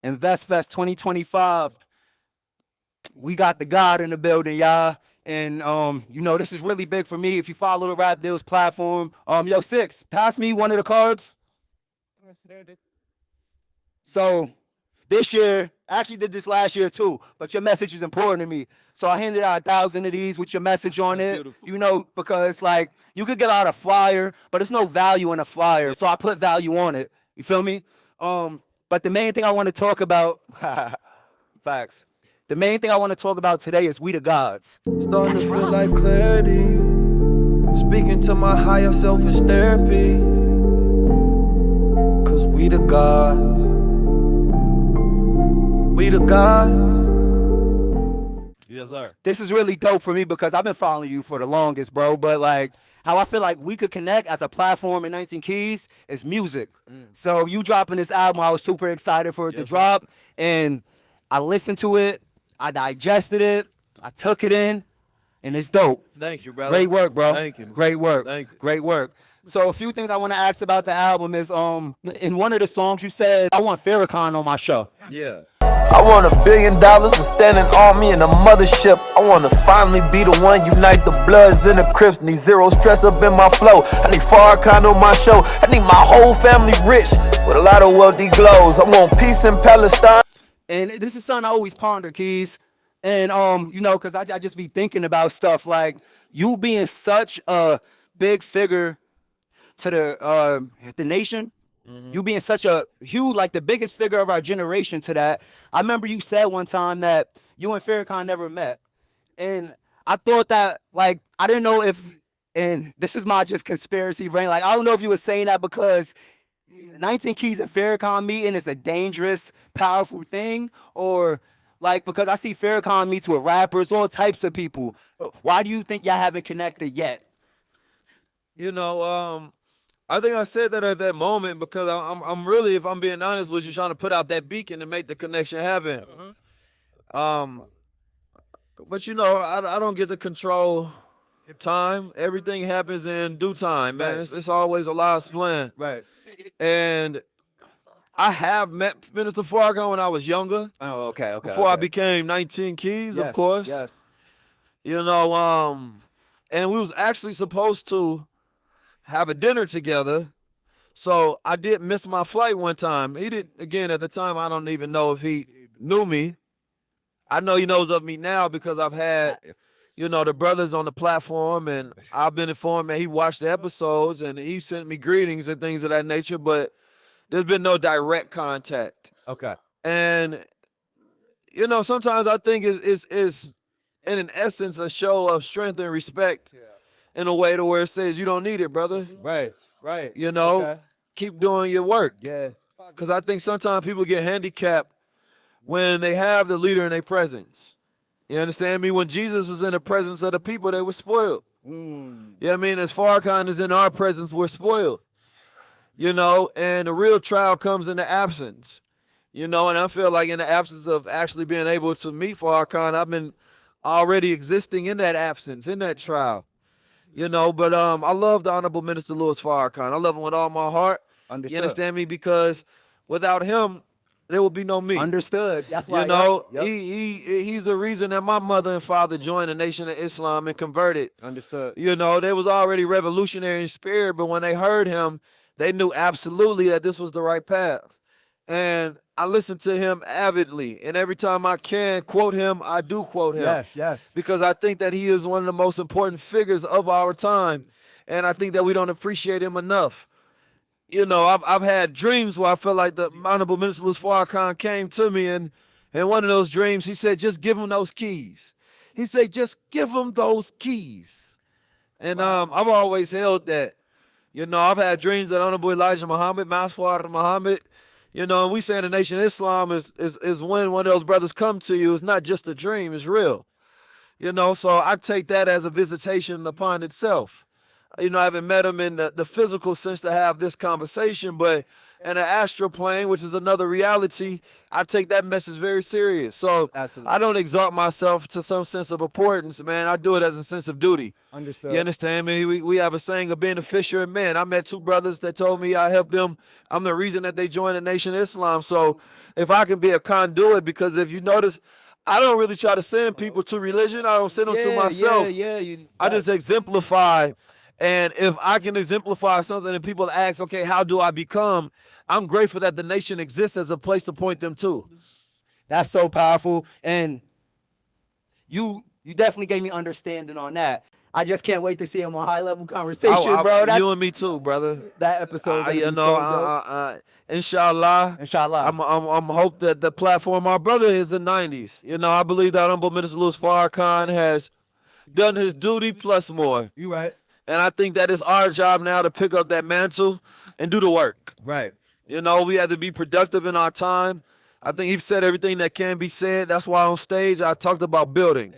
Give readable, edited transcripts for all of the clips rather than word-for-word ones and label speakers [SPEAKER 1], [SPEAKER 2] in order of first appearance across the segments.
[SPEAKER 1] InvestFest 2025. We got the God in the building, y'all. And this is really big for me. If you follow the RapDillz platform, yo, Six, pass me one of the cards. So this year, I actually did this last year too, but your message is important to me. So I handed out 1,000 of these with your message on it. Beautiful. Because like you could get out a flyer, but there's no value in a flyer. So I put value on it. You feel me? But the main thing I want to talk about, facts. The main thing I want to talk about today is we the gods.
[SPEAKER 2] Starting to feel like clarity. Speaking to my higher self is therapy. Cause we the gods. We the gods.
[SPEAKER 3] Yes, sir.
[SPEAKER 1] This is really dope for me because I've been following you for the longest, bro. But like how I feel like we could connect as a platform in 19 Keys is music. So you dropping this album, I was super excited for it to drop. And I listened to it. I digested it. I took it in. And it's dope.
[SPEAKER 3] Thank you, brother.
[SPEAKER 1] Great work, bro.
[SPEAKER 3] Thank you.
[SPEAKER 1] Great work.
[SPEAKER 3] Thank you.
[SPEAKER 1] Great work. So a few things I want to ask about the album is in one of the songs you said, I want Farrakhan on my show.
[SPEAKER 3] Yeah.
[SPEAKER 2] I want $1 billion, a standing army, and a mothership. I want to finally be the one, unite the Bloods and the Crips. Need zero stress up in my flow. I need Farrakhan on my show. I need my whole family rich with a lot of wealthy glows. I want peace in Palestine.
[SPEAKER 1] And this is something I always ponder, Keys. And, because I just be thinking about stuff like you being such a big figure to the nation. You being such a huge, like the biggest figure of our generation to that. I remember you said one time that you and Farrakhan never met. And I thought that, like, I didn't know if, and this is my just conspiracy brain, like, I don't know if you were saying that because 19 Keys and Farrakhan meeting is a dangerous, powerful thing, or like because I see Farrakhan meets with rappers, all types of people. Why do you think y'all haven't connected yet?
[SPEAKER 3] I think I said that at that moment because I'm really, if I'm being honest with you, trying to put out that beacon to make the connection happen. But I don't get to control time. Everything happens in due time, man.
[SPEAKER 1] Right.
[SPEAKER 3] It's always Allah's plan.
[SPEAKER 1] Right.
[SPEAKER 3] And I have met Minister Farrakhan when I was younger.
[SPEAKER 1] Oh, okay.
[SPEAKER 3] Before I became 19 Keys,
[SPEAKER 1] Yes,
[SPEAKER 3] of course.
[SPEAKER 1] Yes.
[SPEAKER 3] And we was actually supposed to have a dinner together. So I did miss my flight one time. He did, again, at the time, I don't even know if he knew me. I know he knows of me now because I've had, the brothers on the platform, and I've been informed that he watched the episodes and he sent me greetings and things of that nature, but there's been no direct contact.
[SPEAKER 1] Okay.
[SPEAKER 3] And, sometimes I think it's in an essence a show of strength and respect in a way to where it says you don't need it, brother.
[SPEAKER 1] Right.
[SPEAKER 3] Okay. Keep doing your work.
[SPEAKER 1] Yeah.
[SPEAKER 3] Because I think sometimes people get handicapped when they have the leader in their presence. You understand me? When Jesus was in the presence of the people, they were spoiled. You know what I mean? As Farrakhan is in our presence, we're spoiled. And the real trial comes in the absence. And I feel like in the absence of actually being able to meet Farrakhan, I've been already existing in that absence, in that trial. But I love the Honorable Minister Louis Farrakhan. I love him with all my heart.
[SPEAKER 1] Understood.
[SPEAKER 3] You understand me? Because without him, there would be no me.
[SPEAKER 1] Understood. That's why. Yep.
[SPEAKER 3] He's the reason that my mother and father joined the Nation of Islam and converted.
[SPEAKER 1] Understood.
[SPEAKER 3] They was already revolutionary in spirit, but when they heard him, they knew absolutely that this was the right path. And I listen to him avidly, and every time I can quote him, I do quote him.
[SPEAKER 1] Yes.
[SPEAKER 3] Because I think that he is one of the most important figures of our time, and I think that we don't appreciate him enough. I've had dreams where I felt like the Honorable Minister Louis Farrakhan came to me, and in one of those dreams, he said, just give him those keys. He said, just give him those keys. And I've always held that. I've had dreams that Honorable Elijah Muhammad, Master Muhammad, and we say in the Nation of Islam is when one of those brothers come to you. It's not just a dream, it's real. So I take that as a visitation upon itself. You know, I haven't met him in the physical sense to have this conversation, but in an astral plane, which is another reality, I take that message very serious. So
[SPEAKER 1] Absolutely.
[SPEAKER 3] I don't exalt myself to some sense of importance, man. I do it as a sense of duty.
[SPEAKER 1] Understood.
[SPEAKER 3] You understand me? We have a saying of being a fisher of men. I met two brothers that told me I helped them. I'm the reason that they joined the Nation of Islam. So if I can be a conduit, because if you notice, I don't really try to send people to religion. I don't send them to myself. I just exemplify. And if I can exemplify something and people ask, okay, how do I become? I'm grateful that the nation exists as a place to point them to.
[SPEAKER 1] That's so powerful. And you definitely gave me understanding on that. I just can't wait to see him on high level conversation, bro. That's
[SPEAKER 3] You and me too, brother.
[SPEAKER 1] that episode.
[SPEAKER 3] You know, inshallah.
[SPEAKER 1] Inshallah.
[SPEAKER 3] I'm hope that the platform, our brother is in the 90s. You know, I believe that Honorable Minister Louis Farrakhan has done his duty plus more.
[SPEAKER 1] You right.
[SPEAKER 3] And I think that it's our job now to pick up that mantle and do the work.
[SPEAKER 1] Right.
[SPEAKER 3] You know, we have to be productive in our time. I think he said everything that can be said. That's why on stage I talked about building.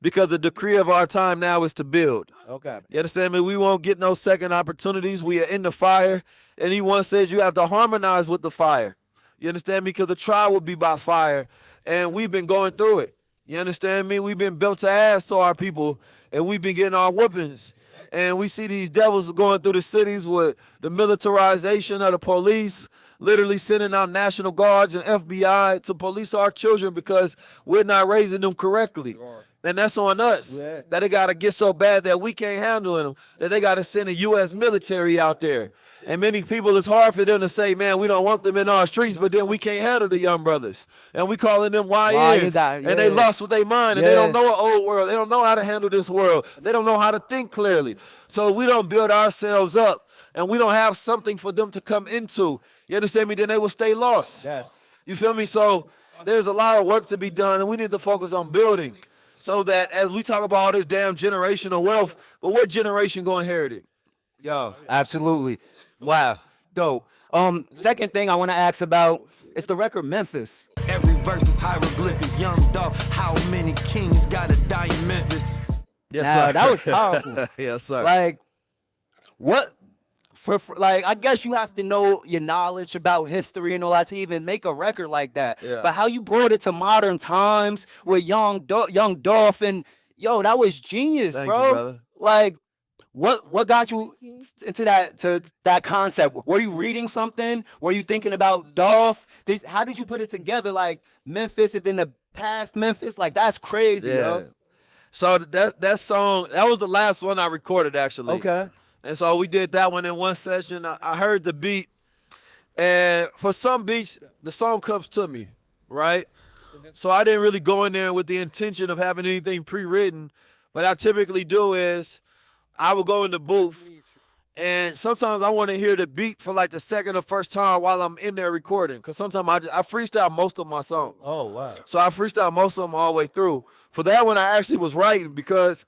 [SPEAKER 3] Because the decree of our time now is to build.
[SPEAKER 1] Okay.
[SPEAKER 3] You understand me? We won't get no second opportunities. We are in the fire. And he once says you have to harmonize with the fire. You understand me? Because the trial will be by fire. And we've been going through it. You understand me? We've been built to ass to our people. And we've been getting our whoopings. And we see these devils going through the cities with the militarization of the police, literally sending out National Guards and FBI to police our children because we're not raising them correctly. And that's on us.
[SPEAKER 1] Yeah.
[SPEAKER 3] That it got to get so bad that we can't handle them, that they got to send a U.S. military out there. And many people, it's hard for them to say, man, we don't want them in our streets, but then we can't handle the young brothers. And we calling them YNs. And they lost with their mind, and they don't know an old world. They don't know how to handle this world. They don't know how to think clearly. So we don't build ourselves up, and we don't have something for them to come into. You understand me? Then they will stay lost.
[SPEAKER 1] Yes.
[SPEAKER 3] You feel me? So there's a lot of work to be done, and we need to focus on building. So that as we talk about all this damn generational wealth, but what generation gonna inherit it?
[SPEAKER 1] Yo, absolutely. Wow. Dope. Second thing I want to ask about is the record Memphis.
[SPEAKER 2] Every verse is hieroglyphics. Young dog, how many kings gotta die in Memphis?
[SPEAKER 3] Yes,
[SPEAKER 1] Now, that was powerful.
[SPEAKER 3] Yes, sir.
[SPEAKER 1] Like, what? For like, I guess you have to know your knowledge about history and all that to even make a record like that.
[SPEAKER 3] Yeah.
[SPEAKER 1] But how you brought it to modern times with young Dolph and yo, that was genius,
[SPEAKER 3] Thank
[SPEAKER 1] bro.
[SPEAKER 3] you, brother.
[SPEAKER 1] Like, what got you into that concept? Were you reading something? Were you thinking about Dolph? How did you put it together? Like Memphis and then the past Memphis? Like that's crazy, yo.
[SPEAKER 3] So that song, that was the last one I recorded actually.
[SPEAKER 1] Okay.
[SPEAKER 3] And so we did that one in one session. I heard the beat, and for some beats, the song comes to me, right? So I didn't really go in there with the intention of having anything pre-written. What I typically do is I will go in the booth, and sometimes I want to hear the beat for like the second or first time while I'm in there recording. Because sometimes I freestyle most of my songs.
[SPEAKER 1] Oh, wow.
[SPEAKER 3] So I freestyle most of them all the way through. For that one, I actually was writing because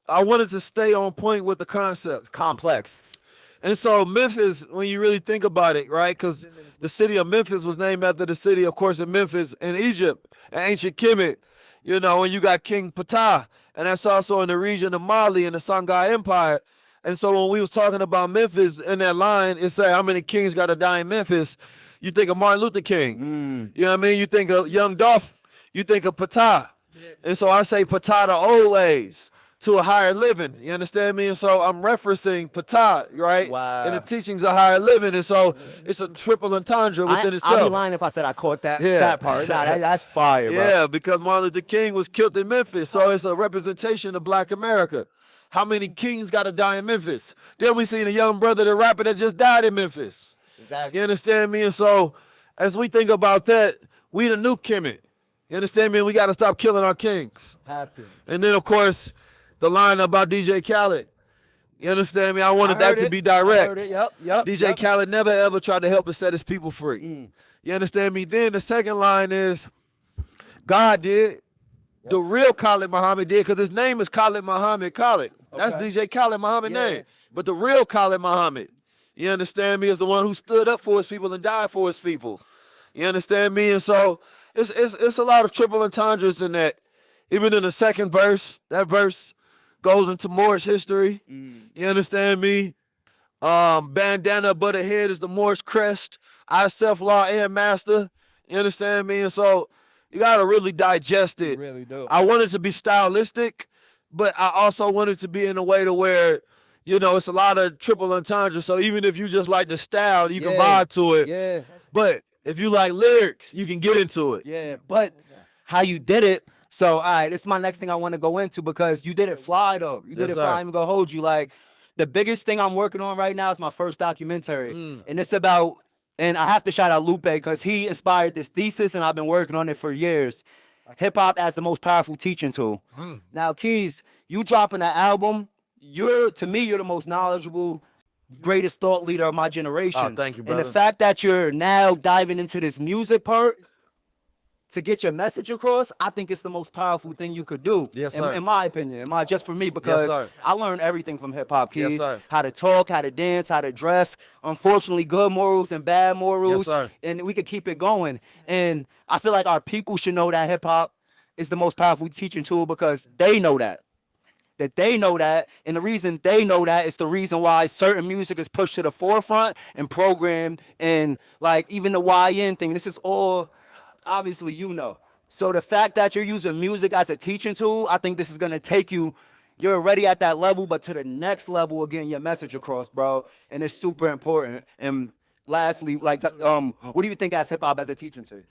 [SPEAKER 3] I wanted to stay on point with the concepts.
[SPEAKER 1] Complex.
[SPEAKER 3] And so Memphis, when you really think about it, right? Because the city of Memphis was named after the city, of course, of Memphis in Egypt, in ancient Kemet. You know, and you got King Ptah, and that's also in the region of Mali in the Songhai Empire. And so when we was talking about Memphis in that line, it said how many kings got to die in Memphis. You think of Martin Luther King. You know what I mean? You think of Young Dolph. You think of Ptah. And so I say Ptah the old ways to a higher living. You understand me? And so I'm referencing Ptah, right?
[SPEAKER 1] Wow.
[SPEAKER 3] And the teachings of higher living. And so it's a triple entendre within itself.
[SPEAKER 1] I'd be lying if I said I caught that part. Nah, that's fire, bro.
[SPEAKER 3] Yeah, because Martin Luther King was killed in Memphis. So it's a representation of Black America. How many kings got to die in Memphis? Then we seen a young brother, the rapper that just died in Memphis.
[SPEAKER 1] Exactly.
[SPEAKER 3] You understand me? And so as we think about that, we the new Kemet. You understand me? We got to stop killing our kings.
[SPEAKER 1] Have to.
[SPEAKER 3] And then, of course, the line about DJ Khaled. You understand me? I wanted that to be direct.
[SPEAKER 1] Yep.
[SPEAKER 3] DJ Khaled never ever tried to help and set his people free. You understand me? Then the second line is, God did. The real Khalid Muhammad did, because his name is Khalid Muhammad Khalid. That's DJ Khalid Muhammad's name. But the real Khalid Muhammad, you understand me, is the one who stood up for his people and died for his people. You understand me? And so it's a lot of triple entendres in that. Even in the second verse, that verse, goes into Morris history. You understand me? Bandana above the head is the Morris crest. I self-law and master. You understand me? And so you gotta really digest it.
[SPEAKER 1] Really do.
[SPEAKER 3] I want it to be stylistic, but I also want it to be in a way to where, you know, it's a lot of triple entendre. So even if you just like the style, you can vibe to it.
[SPEAKER 1] Yeah.
[SPEAKER 3] But if you like lyrics, you can get into it.
[SPEAKER 1] Yeah. But how you did it. So, all right, this is my next thing I want to go into because you did it fly, though. You did
[SPEAKER 3] Yes,
[SPEAKER 1] it
[SPEAKER 3] sir.
[SPEAKER 1] fly. I'm going to hold you. Like, the biggest thing I'm working on right now is my first documentary. And it's about, and I have to shout out Lupe because he inspired this thesis and I've been working on it for years. Hip hop as the most powerful teaching tool. Now, Keys, you dropping that album, to me, you're the most knowledgeable, greatest thought leader of my generation.
[SPEAKER 3] Oh, thank you,
[SPEAKER 1] And
[SPEAKER 3] brother.
[SPEAKER 1] the fact that you're now diving into this music part to get your message across, I think it's the most powerful thing you could do.
[SPEAKER 3] Yes, sir.
[SPEAKER 1] In my opinion, just for me, because
[SPEAKER 3] sir.
[SPEAKER 1] I learned everything from hip hop, Keys.
[SPEAKER 3] Yes, sir.
[SPEAKER 1] How to talk, how to dance, how to dress. Unfortunately, good morals and bad morals.
[SPEAKER 3] Yes, sir.
[SPEAKER 1] And we could keep it going. And I feel like our people should know that hip hop is the most powerful teaching tool because they know that. That they know that, and the reason they know that is the reason why certain music is pushed to the forefront and programmed, and like even the YN thing. This is all, obviously, you know. So the fact that you're using music as a teaching tool, I think this is gonna take you. You're already at that level, but to the next level of getting your message across, bro. And it's super important. And lastly, like, what do you think as hip hop as a teaching tool?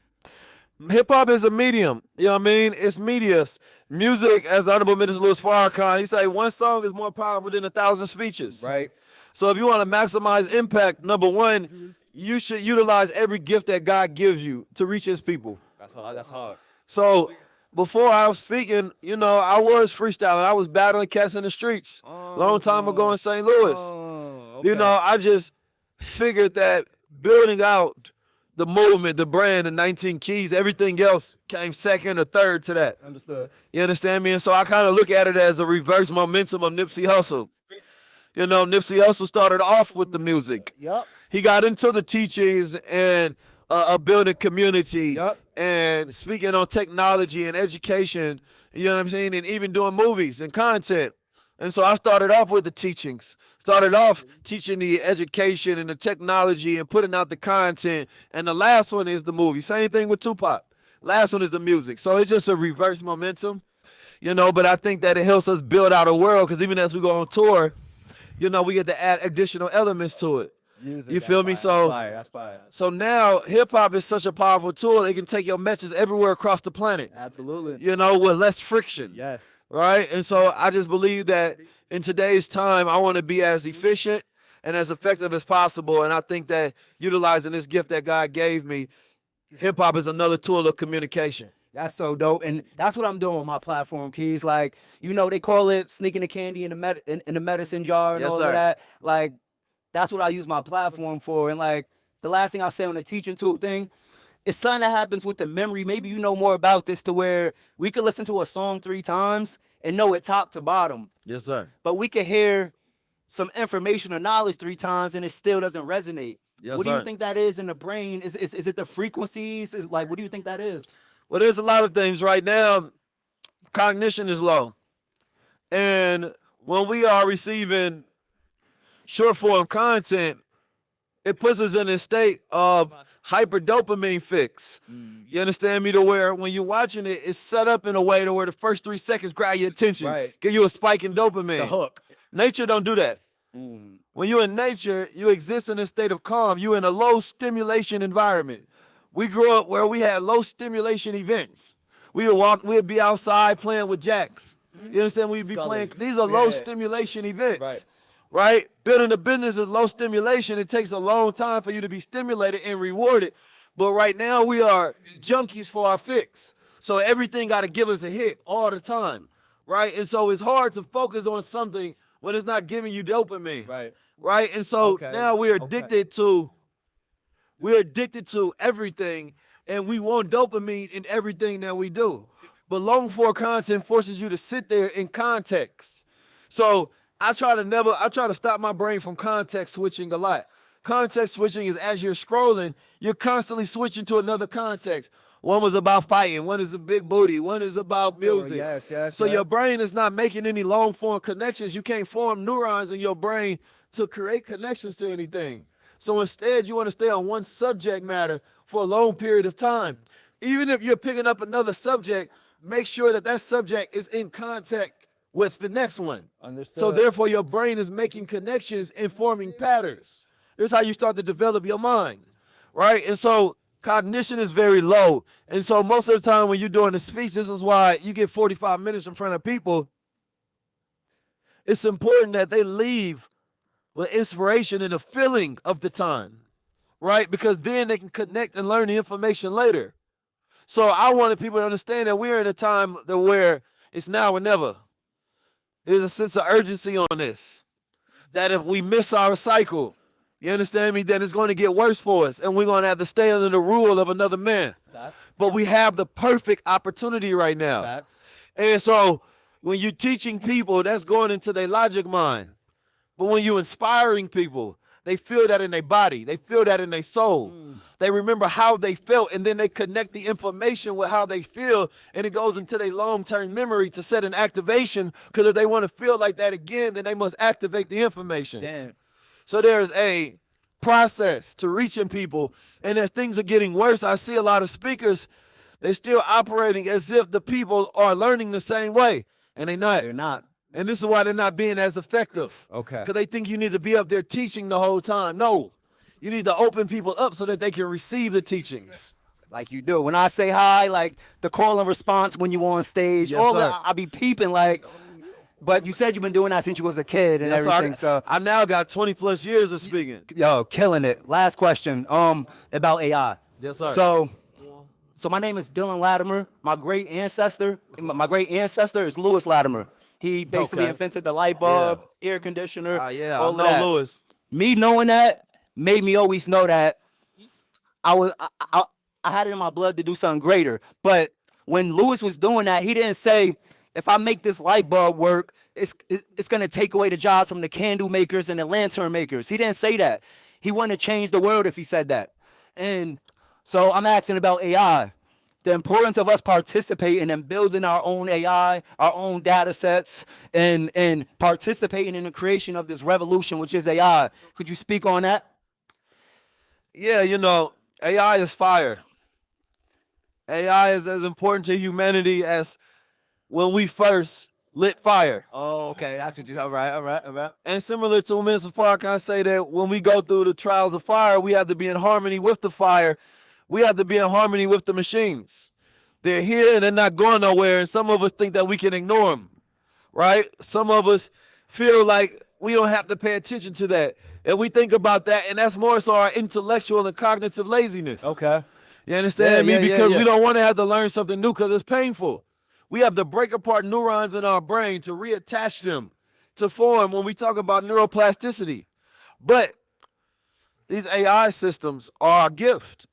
[SPEAKER 3] Hip hop is a medium. You know what I mean? It's medias. Music, as the Honorable Minister Louis Farrakhan, he say one song is more powerful than 1,000 speeches.
[SPEAKER 1] Right.
[SPEAKER 3] So if you want to maximize impact, number one, you should utilize every gift that God gives you to reach his people.
[SPEAKER 1] That's hard. That's hard.
[SPEAKER 3] So before I was speaking, you know, I was freestyling. I was battling cats in the streets long time ago in St. Louis. You know, I just figured that building out the movement, the brand, the 19 keys, everything else came second or third to that.
[SPEAKER 1] Understood.
[SPEAKER 3] You understand me? And so I kind of look at it as a reverse momentum of Nipsey Hussle. You know, Nipsey Hussle started off with the music.
[SPEAKER 1] Yup.
[SPEAKER 3] He got into the teachings and building community and speaking on technology and education, you know what I'm saying, and even doing movies and content. And so I started off with the teachings, started off teaching the education and the technology and putting out the content. And the last one is the movie. Same thing with Tupac. Last one is the music. So it's just a reverse momentum, you know, but I think that it helps us build out a world because even as we go on tour, you know, we get to add additional elements to it. You feel me? So,
[SPEAKER 1] That's fire.
[SPEAKER 3] so now hip hop is such a powerful tool. It can take your message everywhere across the planet,
[SPEAKER 1] Absolutely.
[SPEAKER 3] you know, with less friction.
[SPEAKER 1] Yes.
[SPEAKER 3] Right? And so I just believe that in today's time, I want to be as efficient and as effective as possible. And I think that utilizing this gift that God gave me, hip hop is another tool of communication.
[SPEAKER 1] That's so dope. And that's what I'm doing with my platform, Keys. Like, you know, they call it sneaking the candy in the medicine jar and
[SPEAKER 3] Yes,
[SPEAKER 1] all
[SPEAKER 3] sir.
[SPEAKER 1] of that. Like, that's what I use my platform for. And like, the last thing I'll say on the teaching tool thing, it's something that happens with the memory. Maybe you know more about this to where we could listen to a song 3 times and know it top to bottom.
[SPEAKER 3] Yes, sir.
[SPEAKER 1] But we could hear some information or knowledge 3 times and it still doesn't resonate.
[SPEAKER 3] Yes,
[SPEAKER 1] What do
[SPEAKER 3] sir.
[SPEAKER 1] you think that is in the brain? Is it the frequencies? Like, what do you think that is?
[SPEAKER 3] Well, there's a lot of things right now. Cognition is low. And when we are receiving short form content, it puts us in a state of hyper-dopamine fix. You understand me? To where when you're watching it, it's set up in a way to where the first 3 seconds grab your attention,
[SPEAKER 1] Right.
[SPEAKER 3] give you a spike in dopamine.
[SPEAKER 1] The hook.
[SPEAKER 3] Nature don't do that. When you're in nature, you exist in a state of calm. You're in a low stimulation environment. We grew up where we had low stimulation events. We'd be outside playing with jacks. You understand? We'd be playing. These are low stimulation events. Right? Building a business is low stimulation. It takes a long time for you to be stimulated and rewarded. But right now we are junkies for our fix. So everything got to give us a hit all the time. Right? And so it's hard to focus on something when it's not giving you dopamine.
[SPEAKER 1] Right.
[SPEAKER 3] Right? And so now we're addicted to everything, and we want dopamine in everything that we do. But long form content forces you to sit there in context. So I try to stop my brain from context switching a lot. Context switching is as you're scrolling, you're constantly switching to another context. One was about fighting, one is a big booty, one is about music.
[SPEAKER 1] Yes,
[SPEAKER 3] So your brain is not making any long form connections. You can't form neurons in your brain to create connections to anything. So instead, you want to stay on one subject matter for a long period of time. Even if you're picking up another subject, make sure that that subject is in contact with the next one.
[SPEAKER 1] Understood.
[SPEAKER 3] So therefore, your brain is making connections and forming patterns. This is how you start to develop your mind, right? And so cognition is very low. And so most of the time when you're doing a speech, this is why you get 45 minutes in front of people. It's important that they leave with inspiration and a feeling of the time, right? Because then they can connect and learn the information later. So I wanted people to understand that we're in a time where it's now or never. There's a sense of urgency on this. That if we miss our cycle, you understand me, then it's going to get worse for us. And we're going to have to stay under the rule of another man. But we have the perfect opportunity right now. And so when you're teaching people, that's going into their logic mind. But when you're inspiring people, they feel that in their body. They feel that in their soul. They remember how they felt, and then they connect the information with how they feel, and it goes into their long-term memory to set an activation, because if they want to feel like that again, then they must activate the information.
[SPEAKER 1] Damn.
[SPEAKER 3] So there's a process to reaching people, and as things are getting worse, I see a lot of speakers, they're still operating as if the people are learning the same way, and they're not.
[SPEAKER 1] They're not.
[SPEAKER 3] And this is why they're not being as effective.
[SPEAKER 1] Okay.
[SPEAKER 3] Because they think you need to be up there teaching the whole time. No. You need to open people up so that they can receive the teachings.
[SPEAKER 1] Like you do. When I say hi, like the call and response when you on stage,
[SPEAKER 3] Yes,
[SPEAKER 1] all
[SPEAKER 3] sir.
[SPEAKER 1] that, I be peeping like, but you said you've been doing that since you was a kid and
[SPEAKER 3] Yes, sir.
[SPEAKER 1] everything. So,
[SPEAKER 3] I now got 20 plus years of speaking.
[SPEAKER 1] yo, killing it. Last question, about AI.
[SPEAKER 3] Yes, sir.
[SPEAKER 1] So my name is Dylan Latimer. My great ancestor is Lewis Latimer. He basically
[SPEAKER 3] Okay.
[SPEAKER 1] invented the light bulb, air conditioner,
[SPEAKER 3] Yeah,
[SPEAKER 1] all
[SPEAKER 3] I
[SPEAKER 1] of
[SPEAKER 3] know
[SPEAKER 1] that.
[SPEAKER 3] Lewis.
[SPEAKER 1] Me knowing that made me always know that I had it in my blood to do something greater. But when Lewis was doing that, he didn't say, if I make this light bulb work, it's gonna take away the jobs from the candle makers and the lantern makers. He didn't say that. He wanted to change the world if he said that. And so I'm asking about AI. The importance of us participating and building our own AI, our own data sets, and participating in the creation of this revolution, which is AI. Could you speak on that?
[SPEAKER 3] Yeah, you know, AI is fire. AI is as important to humanity as when we first lit fire.
[SPEAKER 1] Oh, okay. That's what you. All right.
[SPEAKER 3] And similar to when Mr. Farrakhan say that when we go through the trials of fire, we have to be in harmony with the fire. We have to be in harmony with the machines. They're here and they're not going nowhere. And some of us think that we can ignore them, right? Some of us feel like we don't have to pay attention to that. And we think about that, and that's more so our intellectual and cognitive laziness.
[SPEAKER 1] Okay.
[SPEAKER 3] You understand
[SPEAKER 1] Yeah,
[SPEAKER 3] me?
[SPEAKER 1] yeah,
[SPEAKER 3] Because
[SPEAKER 1] yeah.
[SPEAKER 3] we don't want to have to learn something new because it's painful. We have to break apart neurons in our brain to reattach them to form when we talk about neuroplasticity. But these AI systems are a gift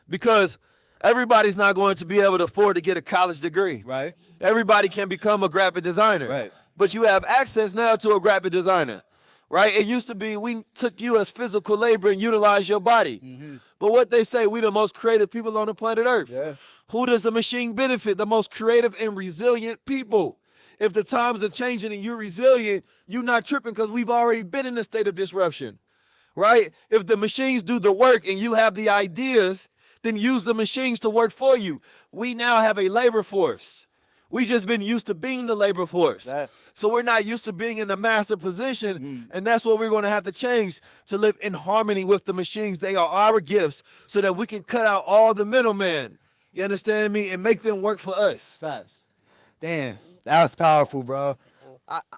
[SPEAKER 3] because everybody's not going to be able to afford to get a college degree.
[SPEAKER 1] Right.
[SPEAKER 3] Everybody can become a graphic designer.
[SPEAKER 1] Right.
[SPEAKER 3] But you have access now to a graphic designer. Right? It used to be we took you as physical labor and utilized your body.
[SPEAKER 1] Mm-hmm.
[SPEAKER 3] But what they say, we the most creative people on the planet Earth.
[SPEAKER 1] Yeah.
[SPEAKER 3] Who does the machine benefit? The most creative and resilient people. If the times are changing and you're resilient, you're not tripping because we've already been in a state of disruption. Right? If the machines do the work and you have the ideas, then use the machines to work for you. We now have a labor force. We just been used to being the labor force. So we're not used to being in the master position, and that's what we're going to have to change to live in harmony with the machines. They are our gifts so that we can cut out all the middlemen. You understand me? And make them work for us.
[SPEAKER 1] Fast. Damn, that was powerful, bro.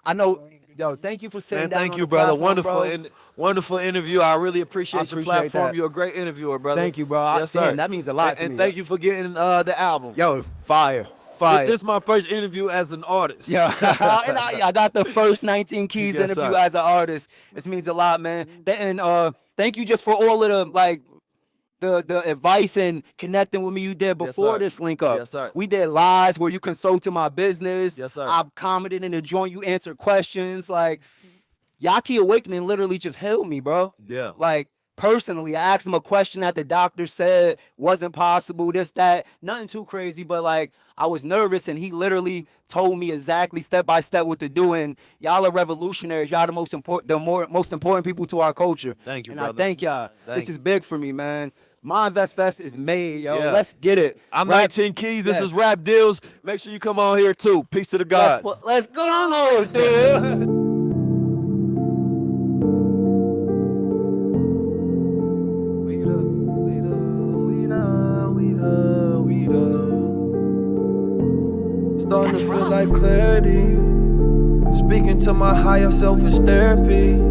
[SPEAKER 1] I know. Yo, thank you for sitting
[SPEAKER 3] Man,
[SPEAKER 1] down.
[SPEAKER 3] thank
[SPEAKER 1] on
[SPEAKER 3] you,
[SPEAKER 1] the
[SPEAKER 3] brother.
[SPEAKER 1] platform, bro.
[SPEAKER 3] Wonderful interview. I really appreciate your
[SPEAKER 1] appreciate
[SPEAKER 3] platform.
[SPEAKER 1] that.
[SPEAKER 3] You're a great interviewer, brother.
[SPEAKER 1] Thank you, bro.
[SPEAKER 3] Yes, sir.
[SPEAKER 1] Damn, that means a lot to
[SPEAKER 3] and
[SPEAKER 1] me.
[SPEAKER 3] thank you for getting the album.
[SPEAKER 1] Yo, fire.
[SPEAKER 3] This is my first interview as an artist.
[SPEAKER 1] Yeah, and I got the first 19 Keys
[SPEAKER 3] Yes,
[SPEAKER 1] interview
[SPEAKER 3] sir.
[SPEAKER 1] as an artist. This means a lot, man. And thank you just for all of the advice and connecting with me you did
[SPEAKER 3] Yes,
[SPEAKER 1] before
[SPEAKER 3] sir.
[SPEAKER 1] this link up.
[SPEAKER 3] Yes, sir.
[SPEAKER 1] We did lives where you consulted my business.
[SPEAKER 3] Yes, sir.
[SPEAKER 1] I commented in the joint, you answered questions. Like, Yaki Awakening literally just healed me, bro.
[SPEAKER 3] Yeah.
[SPEAKER 1] Like, personally, I asked him a question that the doctor said wasn't possible, this, that, nothing too crazy, but like, I was nervous and he literally told me exactly step by step what to do. And y'all are revolutionaries. Y'all the most important people to our culture.
[SPEAKER 3] Thank you,
[SPEAKER 1] and
[SPEAKER 3] brother.
[SPEAKER 1] I thank y'all. This is big for me, man. My Invest Fest is made, yo.
[SPEAKER 3] Yeah.
[SPEAKER 1] Let's get it.
[SPEAKER 3] I'm
[SPEAKER 1] Rap-
[SPEAKER 3] 19 Keys. This
[SPEAKER 1] Yes.
[SPEAKER 3] is RapDillz. Make sure you come on here too. Peace to the gods.
[SPEAKER 1] Let's go, dude.
[SPEAKER 2] Starting to feel like clarity. Speaking to my higher self is therapy.